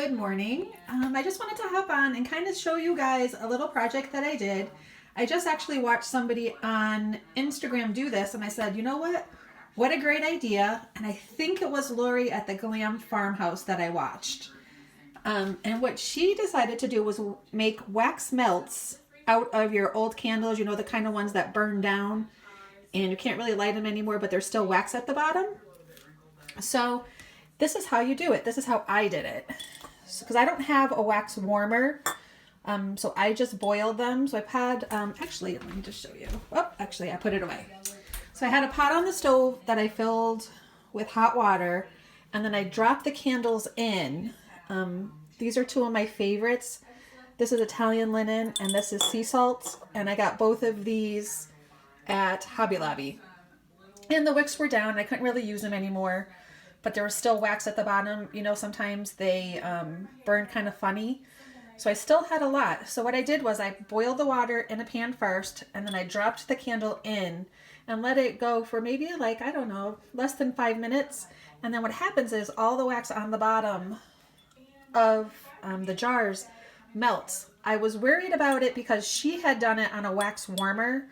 Good morning. I just wanted to hop on and kind of show you guys a little project that I did. I just actually watched somebody on Instagram do this and I said, you know what? What a great idea. And I think it was Lori at the Glam Farmhouse that I watched. And what she decided to do was make wax melts out of your old candles, you know, the kind of ones that burn down and you can't really light them anymore, but there's still wax at the bottom. So this is how you do it. This is how I did it. Because I don't have a wax warmer. So I just boiled them. So I've had, actually, let me just show you. Oh, actually, I put it away. So I had a pot on the stove that I filled with hot water. And then I dropped the candles in. These are two of my favorites. This is Italian linen and this is sea salt. And I got both of these at Hobby Lobby. And the wicks were down. I couldn't really use them anymore. But there was still wax at the bottom. You know, sometimes they burn kind of funny. So I still had a lot. So what I did was I boiled the water in a pan first. And then I dropped the candle in and let it go for maybe like, I don't know, less than 5 minutes. And then what happens is all the wax on the bottom of the jars melts. I was worried about it because she had done it on a wax warmer.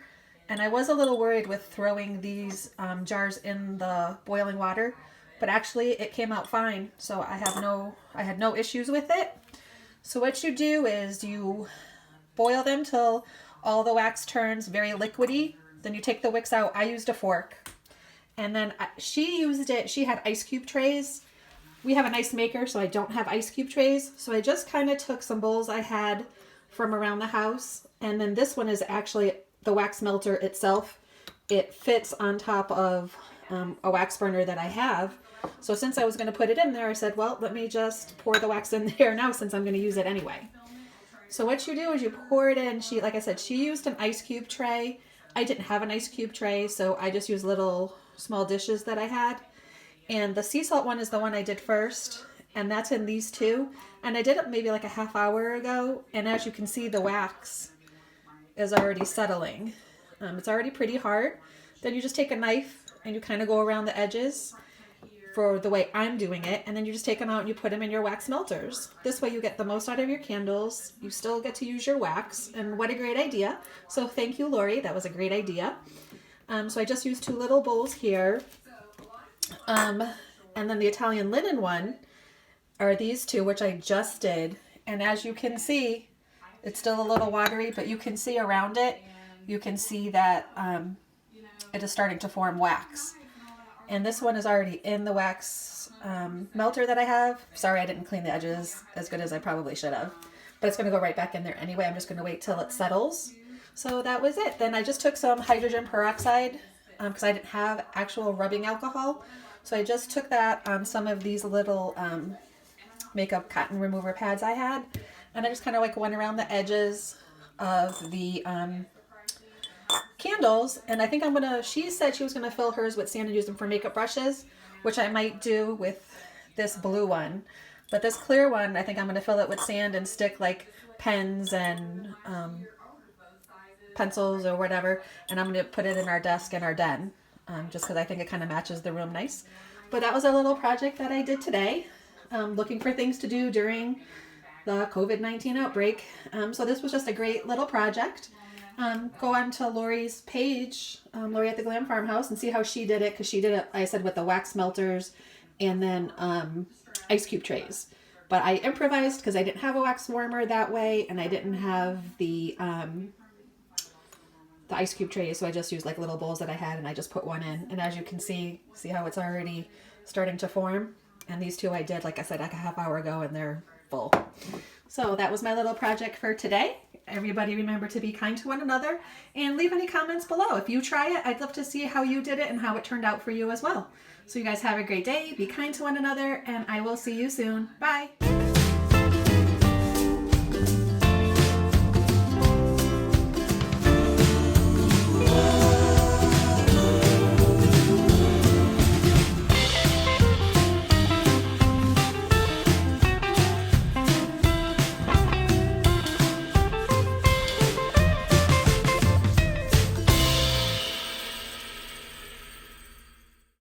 And I was a little worried with throwing these jars in the boiling water. But actually it came out fine. So I had no issues with it. So what you do is you boil them till all the wax turns very liquidy. Then you take the wicks out. I used a fork. And then she used it. She had ice cube trays. We have an ice maker, so I don't have ice cube trays. So I just kind of took some bowls I had from around the house. And then this one is actually the wax melter itself. It fits on top of a wax burner that I have. So since I was going to put it in there, I said, well, let me just pour the wax in there now since I'm going to use it anyway. So what you do is you pour it in. Like I said, she used an ice cube tray. I didn't have an ice cube tray, so I just used little small dishes that I had. And the sea salt one is the one I did first, and that's in these two. And I did it maybe like a half hour ago, and as you can see, the wax is already settling. It's already pretty hard. Then you just take a knife and you kind of go around the edges for the way I'm doing it, and then you just take them out and you put them in your wax melters. This way you get the most out of your candles. You still get to use your wax, and what a great idea. So thank you, Lori. That was a great idea. So I just used 2 little bowls here. And then the Italian linen one are these 2, which I just did. And as you can see, it's still a little watery, but you can see around it, you can see that it is starting to form wax. And this one is already in the wax melter that I have. Sorry, I didn't clean the edges as good as I probably should have. But it's going to go right back in there anyway. I'm just going to wait till it settles. So that was it. Then I just took some hydrogen peroxide because I didn't have actual rubbing alcohol. So I just took that on some of these little makeup cotton remover pads I had. And I just kind of like went around the edges of the candles, and I think she said she was going to fill hers with sand and use them for makeup brushes, which I might do with this blue one. But this clear one, I think I'm going to fill it with sand and stick like pens and pencils or whatever, and I'm going to put it in our desk in our den, just because I think it kind of matches the room nice. But that was a little project that I did today, looking for things to do during the COVID-19 outbreak. So this was just a great little project. Go on to Lori's page, Lori at the Glam Farmhouse, and see how she did it, because she did it, I said, with the wax melters and then ice cube trays. But I improvised because I didn't have a wax warmer that way, and I didn't have the ice cube trays, so I just used like little bowls that I had, and I just put one in. And as you can see how it's already starting to form. And these 2 I did, like I said, like a half hour ago, and they're full. So that was my little project for today. Everybody remember to be kind to one another and leave any comments below. If you try it, I'd love to see how you did it and how it turned out for you as well. So you guys have a great day. Be kind to one another, and I will see you soon. Bye.